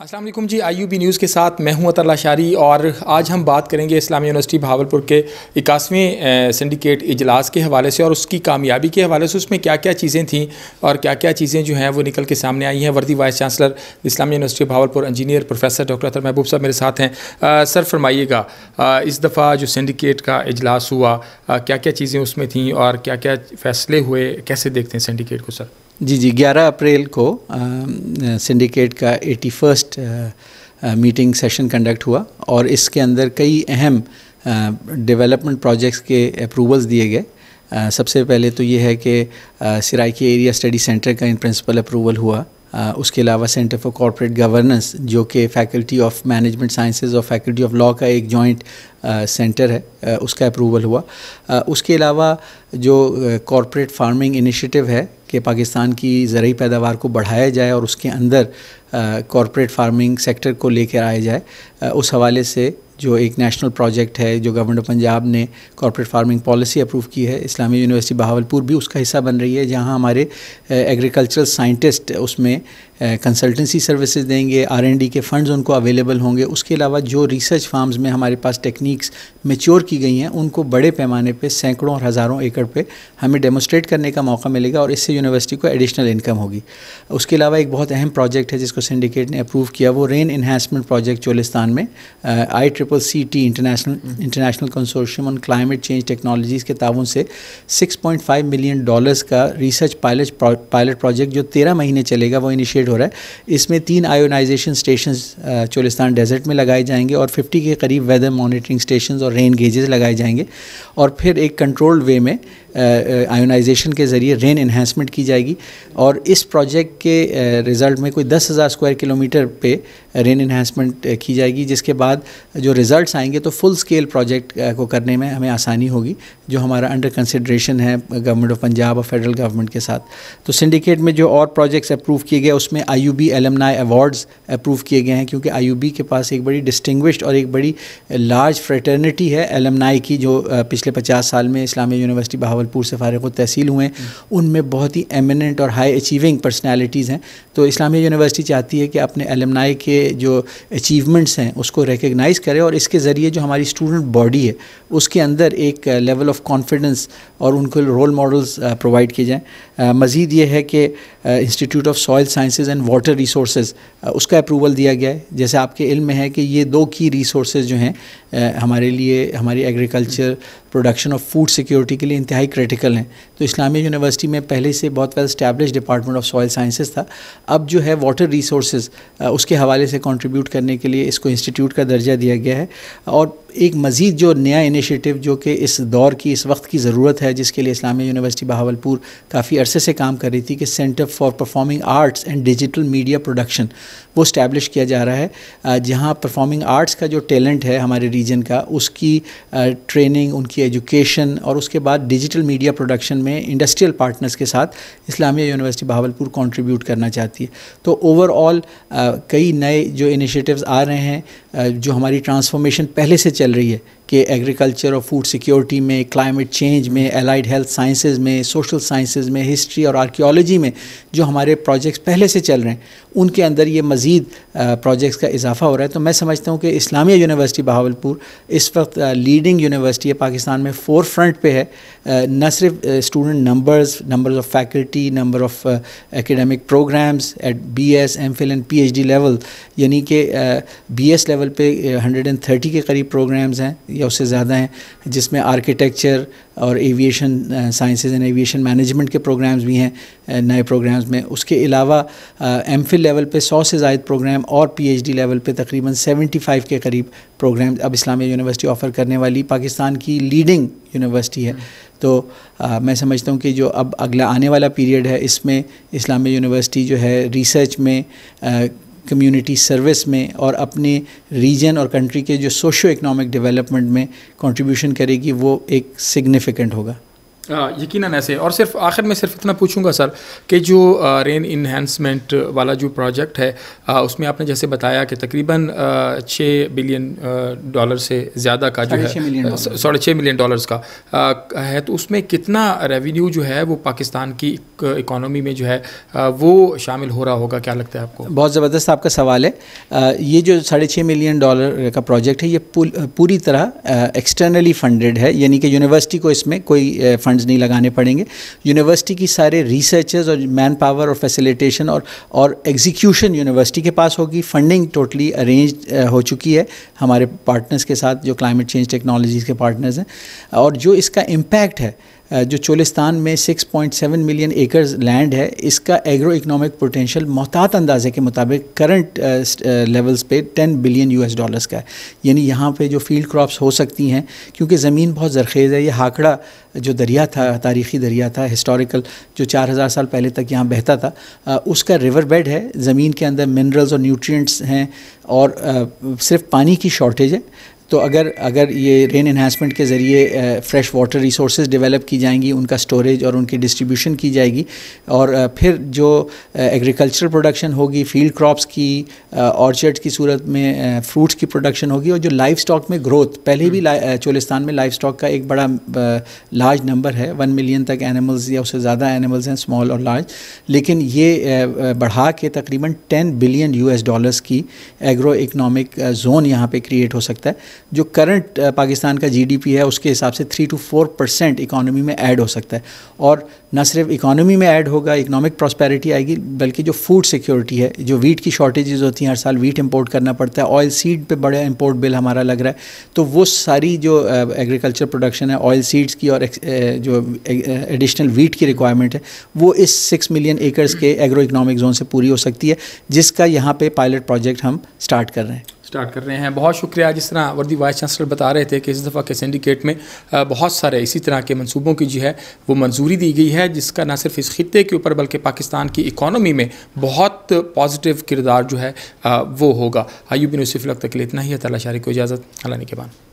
السلام علیکم جی، IUB news کے ساتھ میں ہوں عطا اللہ شاری، اور آج ہم بات کریں گے اسلامیہ یونیورسٹی بہاولپور کے 81ویں سنڈیکیٹ اجلاس کے حوالے سے اور اس کی کامیابی کے حوالے سے. اس میں کیا کیا چیزیں تھیں اور کیا کیا چیزیں جو ہیں وہ نکل کے سامنے آئی ہیں. وردی vice chancellor Islamia University Bahawalpur engineer professor doctor Athar Mehboob صاحب میرے ساتھ ہیں. سر فرمائیے گا، اس دفعہ جو سنڈیکیٹ کا اجلاس ہوا کیا کیا چیزیں اس میں تھیں اور کیا کیا فیصلے ہوئے، کیسے دیکھتے ہیں سنڈیکیٹ کو سر؟ جی 11 اپریل کو سنڈیکیٹ کا 81st میٹنگ سیشن کنڈکٹ ہوا اور اس کے اندر کئی اہم ڈیولپمنٹ پروجیکٹس کے اپروولز دیے گئے. سب سے پہلے تو یہ ہے کہ سرائکی ایریا اسٹڈی سینٹر کا ان پرنسپل اپروول ہوا. اس کے علاوہ سینٹر فار کارپوریٹ گورننس جو کہ فیکلٹی آف مینجمنٹ سائنسز اور فیکلٹی آف لاء کا ایک جوائنٹ سینٹر ہے، اس کا اپروول ہوا. اس کے علاوہ جو کارپوریٹ فارمنگ انیشیٹو ہے کہ پاکستان کی زرعی پیداوار کو بڑھایا جائے اور اس کے اندر کارپوریٹ فارمنگ سیکٹر کو لے کر آیا جائے، اس حوالے سے جو ایک نیشنل پروجیکٹ ہے جو گورنمنٹ آف پنجاب نے کارپوریٹ فارمنگ پالیسی اپروو کی ہے. اسلامیہ یونیورسٹی بہاولپور بھی اس کا حصہ بن رہی ہے، جہاں ہمارے ایگریکلچرل سائنٹسٹ اس میں کنسلٹنسی سروسز دیں گے، R&D کے فنڈز ان کو اویلیبل ہوں گے. اس کے علاوہ جو ریسرچ فارمز میں ہمارے پاس ٹیکنیکس میچور کی گئی ہیں ان کو بڑے پیمانے پہ سینکڑوں اور ہزاروں ایکڑ پہ ہمیں ڈیمونسٹریٹ کرنے کا موقع ملے گا اور اس سے یونیورسٹی کو ایڈیشنل انکم ہوگی. اس کے علاوہ ایک بہت اہم پروجیکٹ ہے جس کو سنڈیکیٹ نے اپروو کیا، وہ رین انہینسمنٹ پروجیکٹ چولستان میں ICCT international consortium on climate change technologies کے تعاون سے $6.5 ملین کا ریسرچ پائلٹ پروجیکٹ جو 13 مہینے چلے گا وہ انیشیٹ ہو رہا ہے. اس میں 3 آیونائزیشن اسٹیشنز چولستان ڈیزرٹ میں لگائے جائیں گے اور 50 کے قریب ویدر مانیٹرنگ اسٹیشنز اور رین گیجز لگائے جائیں گے، اور پھر ایک کنٹرولڈ وے میں آیونائزیشن کے ذریعے رین انہینسمنٹ کی جائے گی. اور اس پروجیکٹ کے رزلٹ میں کوئی 10,000 اسکوائر کلومیٹر پہ رین انہینسمنٹ کی جائے گی، جس کے بعد جو رزلٹس آئیں گے تو فل اسکیل پروجیکٹ کو کرنے میں ہمیں آسانی ہوگی، جو ہمارا انڈر کنسیڈریشن ہے گورنمنٹ آف پنجاب اور فیڈرل گورنمنٹ کے ساتھ. تو سنڈیکیٹ میں جو اور پروجیکٹس اپروو کیے گئے اس میں IUB ایلمنائی ایوارڈز اپروو کیے گئے ہیں، کیونکہ IUB کے پاس ایک بڑی ڈسٹنگوشڈ اور ایک بڑی لارج فریٹرنیٹی ہے ایلمنائی کی، جو پچھلے 50 سال میں اسلامیہ یونیورسٹی بہاولپور سے فارغ التحصیل ہوئے ہیں. ان میں بہت ہی ایمیننٹ اور ہائی اچیونگ پرسنالٹیز ہیں. تو اسلامیہ یونیورسٹی چاہتی ہے کہ اپنے ایلمنائی کے جو اچیومنٹس ہیں اس کو ریکگنائز کرے اور اس کے ذریعے جو ہماری اسٹوڈنٹ باڈی ہے اس کے اندر ایک لیول آف کانفیڈنس اور ان کو رول ماڈلز پرووائڈ کیے جائیں. مزید یہ ہے کہ Institute of soil Sciences and Water Resources اس کا اپروول دیا گیا ہے. جیسے آپ کے علم میں ہے کہ یہ 2 کی ریسورسز جو ہیں ہمارے لیے، ہماری agriculture production of food security کے لیے انتہائی کریٹیکل ہیں. تو اسلامیہ یونیورسٹی میں پہلے سے بہت well establish department of soil sciences تھا. اب جو ہے واٹر ریسورسز اس کے حوالے سے کنٹریبیوٹ کرنے کے لیے اس کو انسٹیٹیوٹ کا درجہ دیا گیا ہے. اور ایک مزید جو نیا انیشیٹو جو کہ اس دور کی، اس وقت کی ضرورت ہے، جس کے لیے اسلامیہ یونیورسٹی بہاولپور کافی عرصے سے کام کر رہی تھی، کہ centre for performing arts and digital media production وہ اسٹیبلش کیا جا رہا ہے، جہاں پرفارمنگ آرٹس کا جو ٹیلنٹ ہے ہمارے ریجن کا، اس کی ٹریننگ، ان کی ایجوکیشن اور اس کے بعد ڈیجیٹل میڈیا پروڈکشن میں انڈسٹریل پارٹنرز کے ساتھ اسلامیہ یونیورسٹی بہاولپور کنٹریبیوٹ کرنا چاہتی ہے. تو اوور آل کئی نئے جو انیشیٹوز آ رہے ہیں، جو ہماری ٹرانسفارمیشن پہلے سے چل رہی ہے کہ ایگریکلچر اور فوڈ سیکیورٹی میں، کلائمیٹ چینج میں، الائڈ ہیلتھ سائنسز میں، سوشل سائنسز میں، ہسٹری اور آرکیالوجی میں جو ہمارے پروجیکٹس پہلے سے چل رہے ہیں ان کے اندر یہ مزید پروجیکٹس کا اضافہ ہو رہا ہے. تو میں سمجھتا ہوں کہ اسلامیہ یونیورسٹی بہاولپور اس وقت لیڈنگ یونیورسٹی ہے پاکستان میں، فور فرنٹ پہ ہے. نہ صرف student numbers of faculty, number of academic programmes at BS MPhil and PhD level, یعنی کہ BS لیول پہ 130 کے قریب پروگرامز ہیں یا اس سے زیادہ ہیں، جس میں آرکیٹیکچر اور aviation sciences and aviation management کے پروگرامز بھی ہیں نئے پروگرامز میں. اس کے علاوہ MPhil لیول پہ 100 سے زائد پروگرام اور PhD لیول پہ تقریباً 75 کے قریب پروگرام اب اسلامیہ یونیورسٹی آفر کرنے والی پاکستان کی لیڈنگ یونیورسٹی ہے. تو میں سمجھتا ہوں کہ جو اب اگلا آنے والا پیریڈ ہے اس میں اسلامیہ یونیورسٹی جو ہے ریسرچ میں، کمیونٹی سروس میں اور اپنے ریجن اور کنٹری کے جو سوشو اکنامک ڈیولپمنٹ میں کنٹریبیوشن کرے گی، وہ ایک سگنیفیکنٹ ہوگا. یقیناً ایسے. اور صرف آخر میں صرف اتنا پوچھوں گا سر کہ جو رین انہینسمنٹ والا جو پروجیکٹ ہے اس میں آپ نے جیسے بتایا کہ تقریباً $6 بلین سے زیادہ کا جو ہے $6.5 ملین کا ہے, تو اس میں کتنا ریونیو جو ہے وہ پاکستان کی اکانومی میں جو ہے وہ شامل ہو رہا ہوگا, کیا لگتا ہے آپ کو؟ بہت زبردست آپ کا سوال ہے. یہ جو $6.5 ملین کا پروجیکٹ ہے یہ پوری طرح ایکسٹرنلی فنڈڈ ہے, یعنی کہ یونیورسٹی کو اس میں کوئی فنڈز نہیں لگانے پڑیں گے. یونیورسٹی کی سارے ریسرچرز اور مین پاور اور فیسیلیٹیشن اور ایگزیکیوشن یونیورسٹی کے پاس ہوگی. فنڈنگ ٹوٹلی ارینج ہو چکی ہے ہمارے پارٹنرز کے ساتھ جو کلائمیٹ چینج ٹیکنالوجیز کے پارٹنرز ہیں. اور جو اس کا امپیکٹ ہے جو چولستان میں 6.7 ملین ایکرز لینڈ ہے, اس کا ایگرو اکنامک پوٹینشیل محتاط اندازے کے مطابق کرنٹ لیولز پہ $10 بلین کا ہے. یعنی یہاں پہ جو فیلڈ کراپس ہو سکتی ہیں, کیونکہ زمین بہت زرخیز ہے. یہ ہاکڑا جو دریا تھا, تاریخی دریا تھا, ہسٹوریکل, جو 4000 سال پہلے تک یہاں بہتا تھا, اس کا ریور بیڈ ہے. زمین کے اندر منرلز اور نیوٹرینٹس ہیں اور صرف پانی کی شارٹیج ہے. تو اگر یہ رین انہینسمنٹ کے ذریعے فریش واٹر ریسورسز ڈیولپ کی جائیں گی, ان کا اسٹوریج اور ان کی ڈسٹریبیوشن کی جائے گی, اور پھر جو ایگریکلچرل پروڈکشن ہوگی, فیلڈ کراپس کی, آرچرڈ کی صورت میں فروٹس کی پروڈکشن ہوگی, اور جو لائف سٹاک میں گروتھ, پہلے بھی چولستان میں لائف سٹاک کا ایک بڑا لارج نمبر ہے, 1 ملین تک اینیملز یا اس سے زیادہ اینیملز ہیں, اسمال اور لارج, لیکن یہ بڑھا کے تقریباً $10 بلین کی ایگرو اکنامک زون یہاں پہ کریٹ ہو سکتا ہے, جو کرنٹ پاکستان کا جی ڈی پی ہے اس کے حساب سے 3 to 4% اکانومی میں ایڈ ہو سکتا ہے. اور نہ صرف اکانومی میں ایڈ ہوگا, اکنامک پراسپیرٹی آئے گی, بلکہ جو فوڈ سیکیورٹی ہے, جو ویٹ کی شارٹیجز ہوتی ہیں, ہر سال ویٹ امپورٹ کرنا پڑتا ہے, آئل سیڈ پہ بڑا امپورٹ بل ہمارا لگ رہا ہے, تو وہ ساری جو ایگریکلچر پروڈکشن ہے آئل سیڈز کی اور جو ایڈیشنل ویٹ کی ریکوائرمنٹ ہے, وہ اس 6 ملین ایکرز کے ایگرو اکنامک زون سے پوری ہو سکتی ہے, جس کا یہاں پہ پائلٹ پروجیکٹ ہم اسٹارٹ کر رہے ہیں. بہت شکریہ. جس طرح وردی وائس چانسلر بتا رہے تھے کہ اس دفعہ کے سنڈیکیٹ میں بہت سارے اسی طرح کے منصوبوں کی جو ہے وہ منظوری دی گئی ہے, جس کا نہ صرف اس خطے کے اوپر بلکہ پاکستان کی اکانومی میں بہت پازیٹیو کردار جو ہے وہ ہوگا. ایوب بن یوسف تک کے لیے اتنا ہی. اللہ شاری کو اجازت. اللہ نے کے بعد.